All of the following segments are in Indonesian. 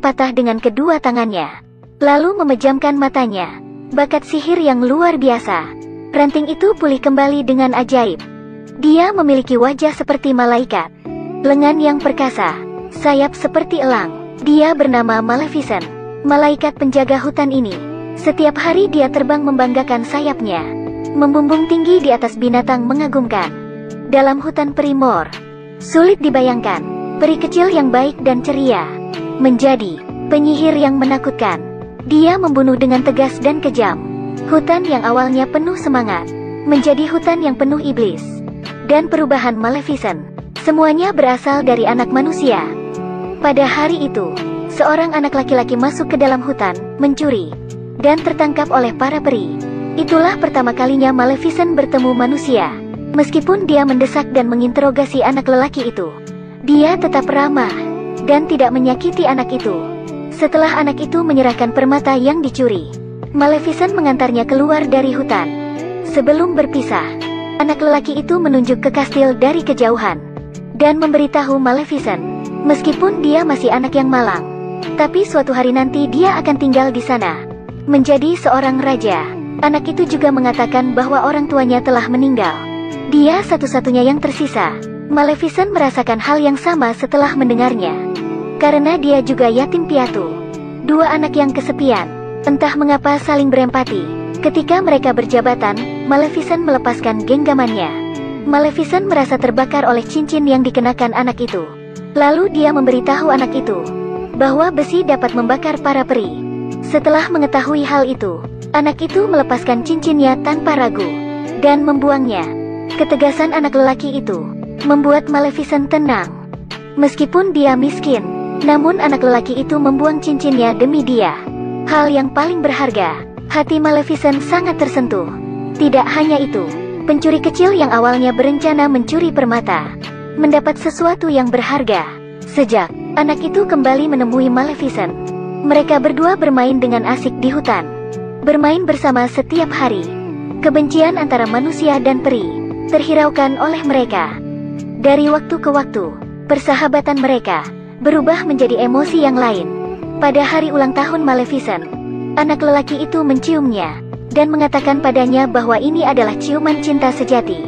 Patah dengan kedua tangannya, lalu memejamkan matanya. Bakat sihir yang luar biasa. Ranting itu pulih kembali dengan ajaib. Dia memiliki wajah seperti malaikat, lengan yang perkasa, sayap seperti elang. Dia bernama Maleficent, malaikat penjaga hutan ini. Setiap hari dia terbang membanggakan sayapnya, membumbung tinggi di atas binatang mengagumkan. Dalam hutan Primor, sulit dibayangkan peri kecil yang baik dan ceria menjadi penyihir yang menakutkan. Dia membunuh dengan tegas dan kejam. Hutan yang awalnya penuh semangat menjadi hutan yang penuh iblis. Dan perubahan Maleficent, semuanya berasal dari anak manusia. Pada hari itu, seorang anak laki-laki masuk ke dalam hutan, mencuri, dan tertangkap oleh para peri. Itulah pertama kalinya Maleficent bertemu manusia. Meskipun dia mendesak dan menginterogasi anak lelaki itu, dia tetap ramah dan tidak menyakiti anak itu. Setelah anak itu menyerahkan permata yang dicuri, Maleficent mengantarnya keluar dari hutan. Sebelum berpisah, anak lelaki itu menunjuk ke kastil dari kejauhan dan memberitahu Maleficent, meskipun dia masih anak yang malang, tapi suatu hari nanti dia akan tinggal di sana, menjadi seorang raja. Anak itu juga mengatakan bahwa orang tuanya telah meninggal. Dia satu-satunya yang tersisa. Maleficent merasakan hal yang sama setelah mendengarnya. Karena dia juga yatim piatu. Dua anak yang kesepian, entah mengapa saling berempati. Ketika mereka berjabatan, Maleficent melepaskan genggamannya. Maleficent merasa terbakar oleh cincin yang dikenakan anak itu. Lalu dia memberitahu anak itu bahwa besi dapat membakar para peri. Setelah mengetahui hal itu, anak itu melepaskan cincinnya tanpa ragu dan membuangnya. Ketegasan anak lelaki itu membuat Maleficent tenang. Meskipun dia miskin, namun anak lelaki itu membuang cincinnya demi dia. Hal yang paling berharga. Hati Maleficent sangat tersentuh. Tidak hanya itu, pencuri kecil yang awalnya berencana mencuri permata mendapat sesuatu yang berharga. Sejak anak itu kembali menemui Maleficent, mereka berdua bermain dengan asik di hutan, bermain bersama setiap hari. Kebencian antara manusia dan peri terhiraukan oleh mereka. Dari waktu ke waktu, persahabatan mereka berubah menjadi emosi yang lain. Pada hari ulang tahun Maleficent, anak lelaki itu menciumnya dan mengatakan padanya bahwa ini adalah ciuman cinta sejati.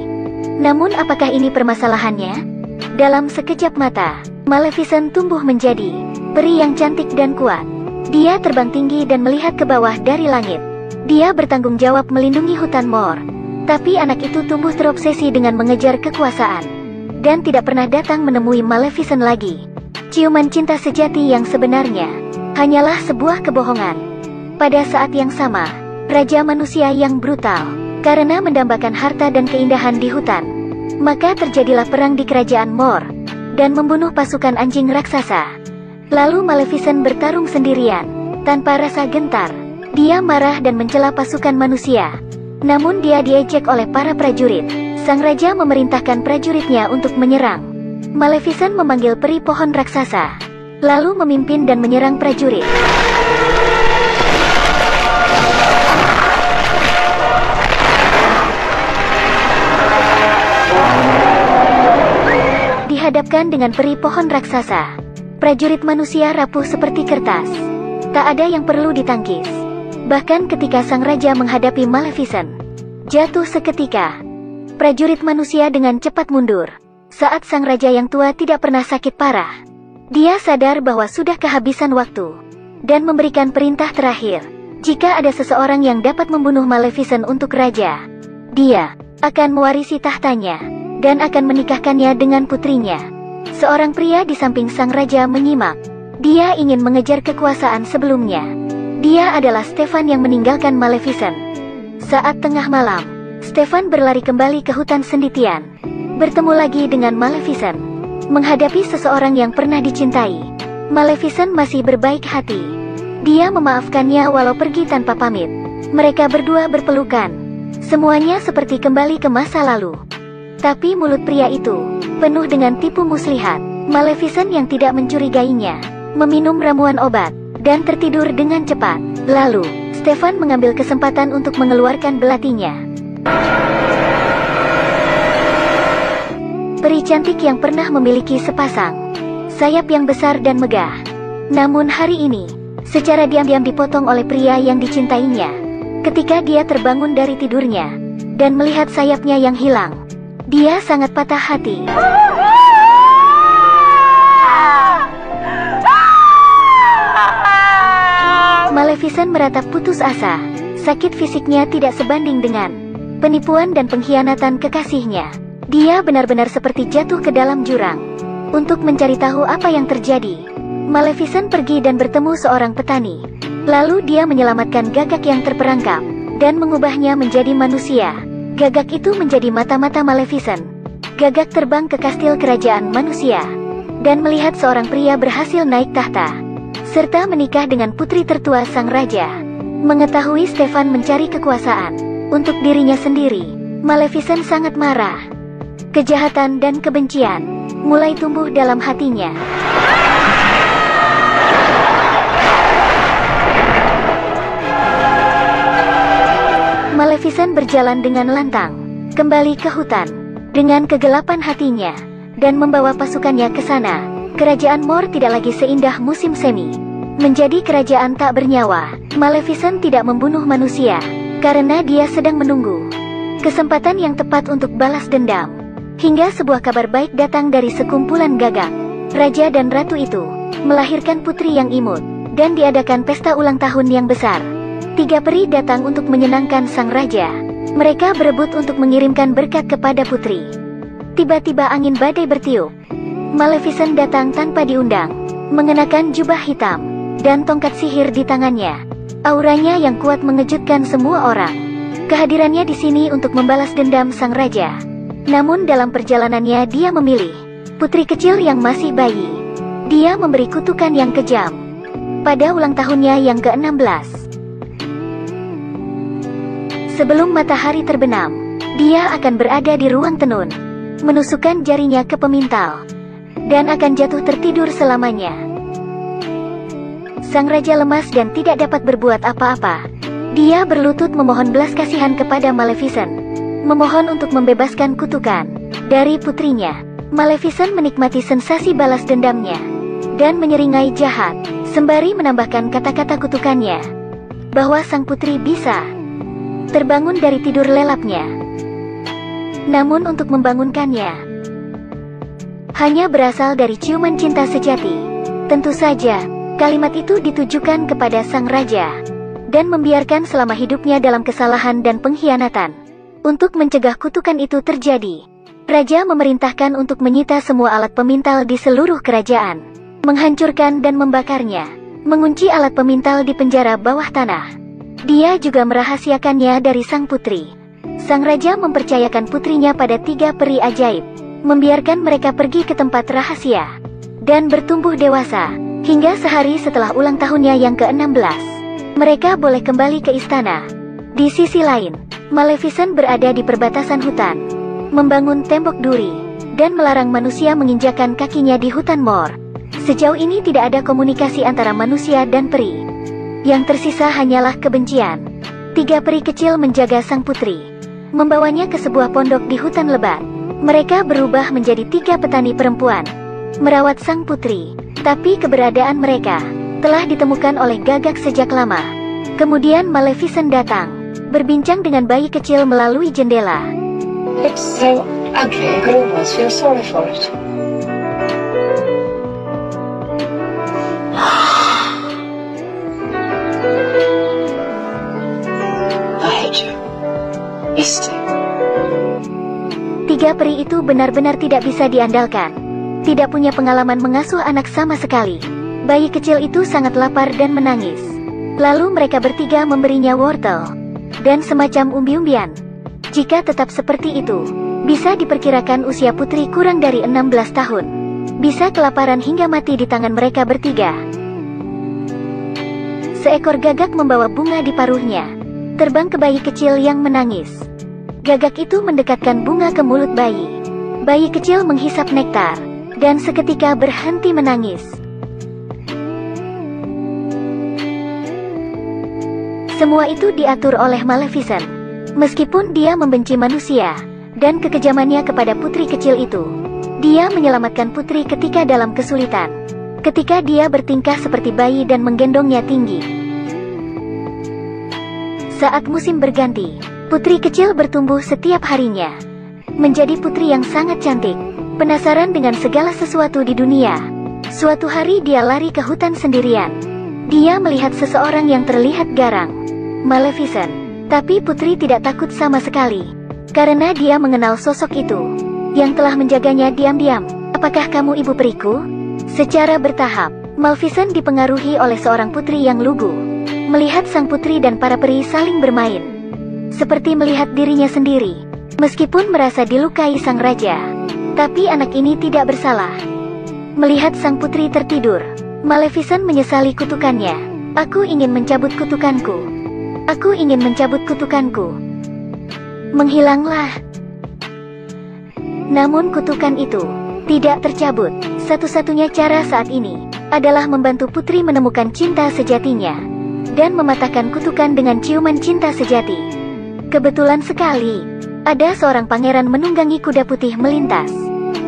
Namun apakah ini permasalahannya? Dalam sekejap mata, Maleficent tumbuh menjadi peri yang cantik dan kuat. Dia terbang tinggi dan melihat ke bawah dari langit. Dia bertanggung jawab melindungi hutan Mor. Tapi anak itu tumbuh terobsesi dengan mengejar kekuasaan dan tidak pernah datang menemui Maleficent lagi. Ciuman cinta sejati yang sebenarnya hanyalah sebuah kebohongan. Pada saat yang sama, Raja Manusia yang brutal karena mendambakan harta dan keindahan di hutan. Maka terjadilah perang di kerajaan Mor dan membunuh pasukan anjing raksasa. Lalu Maleficent bertarung sendirian tanpa rasa gentar. Dia marah dan mencela pasukan manusia. Namun dia diejek oleh para prajurit. Sang raja memerintahkan prajuritnya untuk menyerang. Maleficent memanggil peri pohon raksasa, lalu memimpin dan menyerang prajurit. Dihadapkan dengan peri pohon raksasa, prajurit manusia rapuh seperti kertas. Tak ada yang perlu ditangkis. Bahkan ketika sang raja menghadapi Maleficent, jatuh seketika. Prajurit manusia dengan cepat mundur. Saat sang raja yang tua tidak pernah sakit parah, dia sadar bahwa sudah kehabisan waktu dan memberikan perintah terakhir. Jika ada seseorang yang dapat membunuh Maleficent untuk raja, dia akan mewarisi tahtanya dan akan menikahkannya dengan putrinya. Seorang pria di samping sang raja menyimak. Dia ingin mengejar kekuasaan sebelumnya. Dia adalah Stefan yang meninggalkan Maleficent. Saat tengah malam, Stefan berlari kembali ke hutan sendirian, bertemu lagi dengan Maleficent, menghadapi seseorang yang pernah dicintai. Maleficent masih berbaik hati. Dia memaafkannya walau pergi tanpa pamit. Mereka berdua berpelukan. Semuanya seperti kembali ke masa lalu. Tapi mulut pria itu penuh dengan tipu muslihat. Maleficent yang tidak mencurigainya meminum ramuan obat dan tertidur dengan cepat. Lalu, Stefan mengambil kesempatan untuk mengeluarkan belatinya. Peri cantik yang pernah memiliki sepasang sayap yang besar dan megah. Namun hari ini, secara diam-diam dipotong oleh pria yang dicintainya. Ketika dia terbangun dari tidurnya dan melihat sayapnya yang hilang, dia sangat patah hati. Maleficent meratap putus asa. Sakit fisiknya tidak sebanding dengan penipuan dan pengkhianatan kekasihnya. Dia benar-benar seperti jatuh ke dalam jurang. Untuk mencari tahu apa yang terjadi, Maleficent pergi dan bertemu seorang petani. Lalu dia menyelamatkan gagak yang terperangkap dan mengubahnya menjadi manusia. Gagak itu menjadi mata-mata Maleficent. Gagak terbang ke kastil kerajaan manusia dan melihat seorang pria berhasil naik tahta serta menikah dengan putri tertua sang raja. Mengetahui Stefan mencari kekuasaan untuk dirinya sendiri, Maleficent sangat marah. Kejahatan dan kebencian mulai tumbuh dalam hatinya. Maleficent berjalan dengan lantang kembali ke hutan dengan kegelapan hatinya dan membawa pasukannya ke sana. Kerajaan Mor tidak lagi seindah musim semi. Menjadi kerajaan tak bernyawa, Maleficent tidak membunuh manusia karena dia sedang menunggu kesempatan yang tepat untuk balas dendam. Hingga sebuah kabar baik datang dari sekumpulan gagak. Raja dan ratu itu melahirkan putri yang imut dan diadakan pesta ulang tahun yang besar. 3 peri datang untuk menyenangkan sang raja. Mereka berebut untuk mengirimkan berkat kepada putri. Tiba-tiba angin badai bertiup. Maleficent datang tanpa diundang, mengenakan jubah hitam dan tongkat sihir di tangannya. Auranya yang kuat mengejutkan semua orang. Kehadirannya di sini untuk membalas dendam sang raja. Namun dalam perjalanannya dia memilih putri kecil yang masih bayi. Dia memberi kutukan yang kejam pada ulang tahunnya yang ke-16. Sebelum matahari terbenam, dia akan berada di ruang tenun, menusukkan jarinya ke pemintal, dan akan jatuh tertidur selamanya. Sang raja lemas dan tidak dapat berbuat apa-apa. Dia berlutut memohon belas kasihan kepada Maleficent, memohon untuk membebaskan kutukan dari putrinya. Maleficent menikmati sensasi balas dendamnya dan menyeringai jahat, sembari menambahkan kata-kata kutukannya, bahwa sang putri bisa terbangun dari tidur lelapnya. Namun untuk membangunkannya hanya berasal dari ciuman cinta sejati. Tentu saja, kalimat itu ditujukan kepada sang raja dan membiarkan selama hidupnya dalam kesalahan dan pengkhianatan. Untuk mencegah kutukan itu terjadi, raja memerintahkan untuk menyita semua alat pemintal di seluruh kerajaan, menghancurkan dan membakarnya, mengunci alat pemintal di penjara bawah tanah. Dia juga merahasiakannya dari sang putri. Sang raja mempercayakan putrinya pada 3 peri ajaib, membiarkan mereka pergi ke tempat rahasia dan bertumbuh dewasa. Hingga sehari setelah ulang tahunnya yang ke-16, mereka boleh kembali ke istana. Di sisi lain, Maleficent berada di perbatasan hutan, membangun tembok duri, dan melarang manusia menginjakan kakinya di hutan Mor. Sejauh ini tidak ada komunikasi antara manusia dan peri. Yang tersisa hanyalah kebencian. 3 peri kecil menjaga sang putri, membawanya ke sebuah pondok di hutan lebat. Mereka berubah menjadi 3 petani perempuan, merawat sang putri. Tapi keberadaan mereka telah ditemukan oleh gagak sejak lama. Kemudian Maleficent datang, berbincang dengan bayi kecil melalui jendela. It's so ugly, I almost feel sorry for it. I hate you. Misty. 3 peri itu benar-benar tidak bisa diandalkan. Tidak punya pengalaman mengasuh anak sama sekali. Bayi kecil itu sangat lapar dan menangis. Lalu mereka bertiga memberinya wortel dan semacam umbi-umbian. Jika tetap seperti itu, bisa diperkirakan usia putri kurang dari 16 tahun. Bisa kelaparan hingga mati di tangan mereka bertiga. Seekor gagak membawa bunga di paruhnya, terbang ke bayi kecil yang menangis. Gagak itu mendekatkan bunga ke mulut bayi. Bayi kecil menghisap nektar, dan seketika berhenti menangis. Semua itu diatur oleh Maleficent. Meskipun dia membenci manusia, dan kekejamannya kepada putri kecil itu, dia menyelamatkan putri ketika dalam kesulitan. Ketika dia bertingkah seperti bayi dan menggendongnya tinggi. Saat musim berganti, putri kecil bertumbuh setiap harinya. Menjadi putri yang sangat cantik, penasaran dengan segala sesuatu di dunia. Suatu hari dia lari ke hutan sendirian. Dia melihat seseorang yang terlihat garang, Maleficent. Tapi putri tidak takut sama sekali, karena dia mengenal sosok itu, yang telah menjaganya diam-diam. Apakah kamu ibu periku? Secara bertahap, Maleficent dipengaruhi oleh seorang putri yang lugu. Melihat sang putri dan para peri saling bermain, seperti melihat dirinya sendiri. Meskipun merasa dilukai sang raja, tapi anak ini tidak bersalah. Melihat sang putri tertidur, Maleficent menyesali kutukannya. Aku ingin mencabut kutukanku. Aku ingin mencabut kutukanku. Menghilanglah. Namun kutukan itu tidak tercabut. Satu-satunya cara saat ini adalah membantu putri menemukan cinta sejatinya dan mematahkan kutukan dengan ciuman cinta sejati. Kebetulan sekali, ada seorang pangeran menunggangi kuda putih melintas.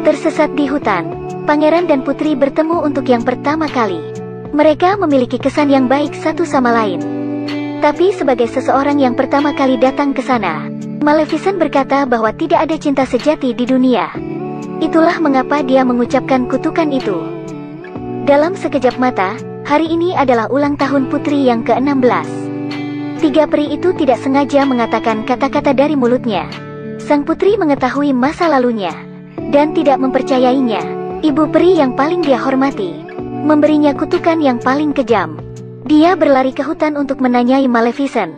Tersesat di hutan, pangeran dan putri bertemu untuk yang pertama kali. Mereka memiliki kesan yang baik satu sama lain. Tapi sebagai seseorang yang pertama kali datang ke sana, Maleficent berkata bahwa tidak ada cinta sejati di dunia. Itulah mengapa dia mengucapkan kutukan itu. Dalam sekejap mata, hari ini adalah ulang tahun putri yang ke-16. Tiga peri itu tidak sengaja mengatakan kata-kata dari mulutnya. Sang putri mengetahui masa lalunya, dan tidak mempercayainya. Ibu peri yang paling dia hormati memberinya kutukan yang paling kejam. Dia berlari ke hutan untuk menanyai Maleficent.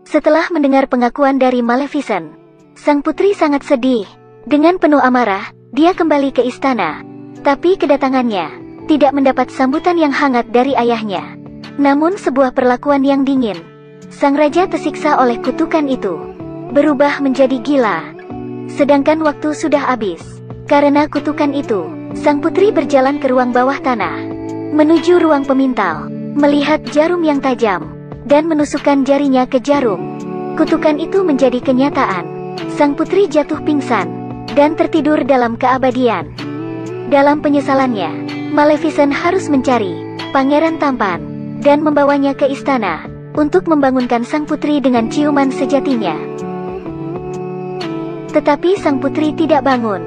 Setelah mendengar pengakuan dari Maleficent, sang putri sangat sedih. Dengan penuh amarah, dia kembali ke istana. Tapi kedatangannya tidak mendapat sambutan yang hangat dari ayahnya, namun sebuah perlakuan yang dingin. Sang raja tersiksa oleh kutukan itu, berubah menjadi gila. Sedangkan waktu sudah habis. Karena kutukan itu, sang putri berjalan ke ruang bawah tanah, menuju ruang pemintal. Melihat jarum yang tajam, dan menusukkan jarinya ke jarum. Kutukan itu menjadi kenyataan. Sang putri jatuh pingsan, dan tertidur dalam keabadian. Dalam penyesalannya, Maleficent harus mencari pangeran tampan, dan membawanya ke istana, untuk membangunkan sang putri dengan ciuman sejatinya. Tetapi sang putri tidak bangun.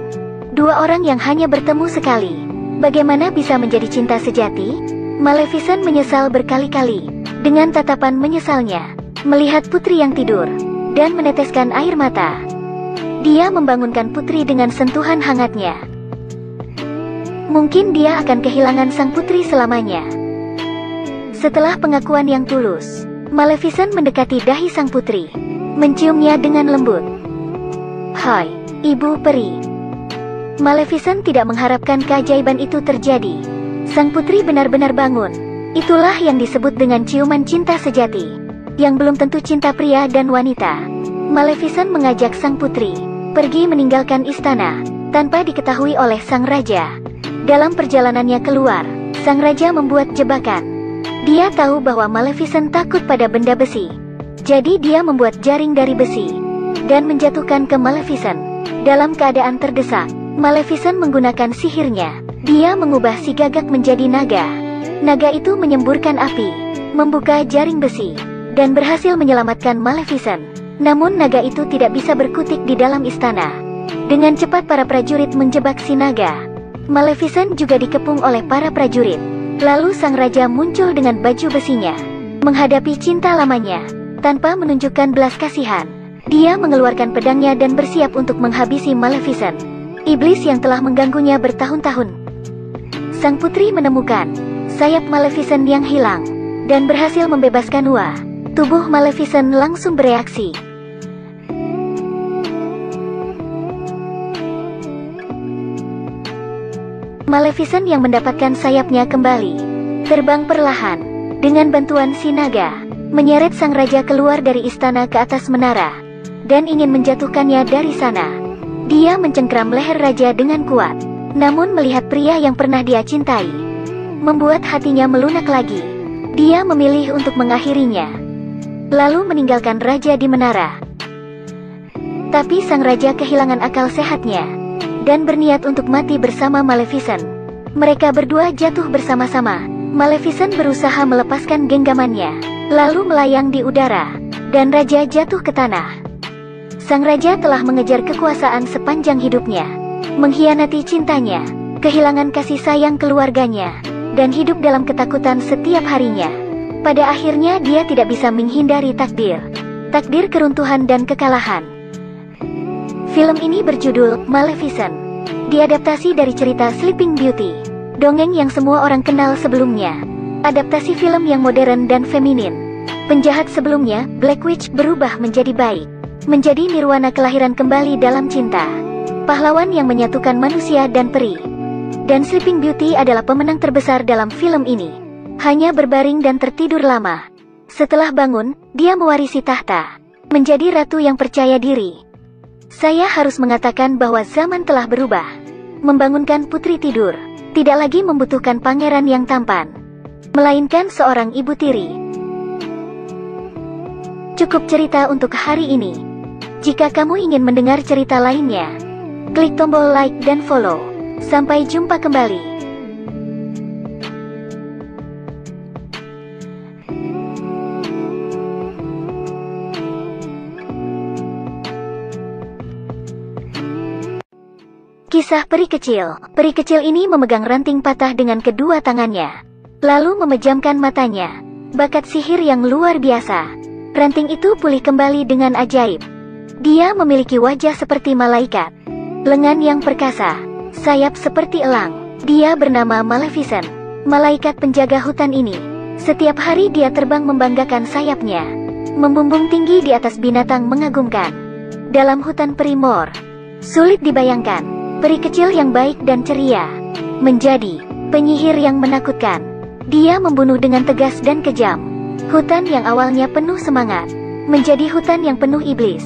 Dua orang yang hanya bertemu sekali, bagaimana bisa menjadi cinta sejati? Maleficent menyesal berkali-kali. Dengan tatapan menyesalnya, melihat putri yang tidur, dan meneteskan air mata. Dia membangunkan putri dengan sentuhan hangatnya. Mungkin dia akan kehilangan sang putri selamanya. Setelah pengakuan yang tulus, Maleficent mendekati dahi sang putri, menciumnya dengan lembut. "Hai, Ibu Peri." Maleficent tidak mengharapkan keajaiban itu terjadi. Sang putri benar-benar bangun. Itulah yang disebut dengan ciuman cinta sejati, yang belum tentu cinta pria dan wanita. Maleficent mengajak sang putri pergi meninggalkan istana, tanpa diketahui oleh sang raja. Dalam perjalanannya keluar, sang raja membuat jebakan. Dia tahu bahwa Maleficent takut pada benda besi. Jadi dia membuat jaring dari besi, dan menjatuhkan ke Maleficent. Dalam keadaan terdesak, Maleficent menggunakan sihirnya. Dia mengubah si gagak menjadi naga. Naga itu menyemburkan api, membuka jaring besi, dan berhasil menyelamatkan Maleficent. Namun naga itu tidak bisa berkutik di dalam istana. Dengan cepat para prajurit menjebak si naga. Maleficent juga dikepung oleh para prajurit. Lalu sang raja muncul dengan baju besinya, menghadapi cinta lamanya. Tanpa menunjukkan belas kasihan, dia mengeluarkan pedangnya dan bersiap untuk menghabisi Maleficent, iblis yang telah mengganggunya bertahun-tahun. Sang putri menemukan sayap Maleficent yang hilang, dan berhasil membebaskan Wah. Tubuh Maleficent langsung bereaksi. Maleficent yang mendapatkan sayapnya kembali, terbang perlahan, dengan bantuan si naga, menyeret sang raja keluar dari istana ke atas menara, dan ingin menjatuhkannya dari sana. Dia mencengkram leher raja dengan kuat. Namun melihat pria yang pernah dia cintai membuat hatinya melunak lagi. Dia memilih untuk mengakhirinya, lalu meninggalkan raja di menara. Tapi sang raja kehilangan akal sehatnya dan berniat untuk mati bersama Maleficent. Mereka berdua jatuh bersama-sama. Maleficent berusaha melepaskan genggamannya, lalu melayang di udara, dan raja jatuh ke tanah. Sang raja telah mengejar kekuasaan sepanjang hidupnya, mengkhianati cintanya, kehilangan kasih sayang keluarganya, dan hidup dalam ketakutan setiap harinya. Pada akhirnya dia tidak bisa menghindari takdir keruntuhan dan kekalahan. Film ini berjudul Maleficent. Diadaptasi dari cerita Sleeping Beauty, dongeng yang semua orang kenal sebelumnya. Adaptasi film yang modern dan feminin. Penjahat sebelumnya, Black Witch, berubah menjadi baik, menjadi nirwana kelahiran kembali dalam cinta. Pahlawan yang menyatukan manusia dan peri. Dan Sleeping Beauty adalah pemenang terbesar dalam film ini. Hanya berbaring dan tertidur lama. Setelah bangun, dia mewarisi tahta, menjadi ratu yang percaya diri. Saya harus mengatakan bahwa zaman telah berubah. Membangunkan putri tidur tidak lagi membutuhkan pangeran yang tampan, melainkan seorang ibu tiri. Cukup cerita untuk hari ini. Jika kamu ingin mendengar cerita lainnya, klik tombol like dan follow. Sampai jumpa kembali. Kisah peri kecil. Peri kecil ini memegang ranting patah dengan kedua tangannya, lalu memejamkan matanya. Bakat sihir yang luar biasa. Ranting itu pulih kembali dengan ajaib. Dia memiliki wajah seperti malaikat, lengan yang perkasa, sayap seperti elang. Dia bernama Maleficent, malaikat penjaga hutan ini. Setiap hari dia terbang membanggakan sayapnya, membumbung tinggi di atas binatang mengagumkan. Dalam hutan Primor, sulit dibayangkan peri kecil yang baik dan ceria menjadi penyihir yang menakutkan. Dia membunuh dengan tegas dan kejam. Hutan yang awalnya penuh semangat menjadi hutan yang penuh iblis.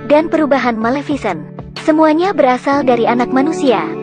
Dan perubahan Maleficent, semuanya berasal dari anak manusia.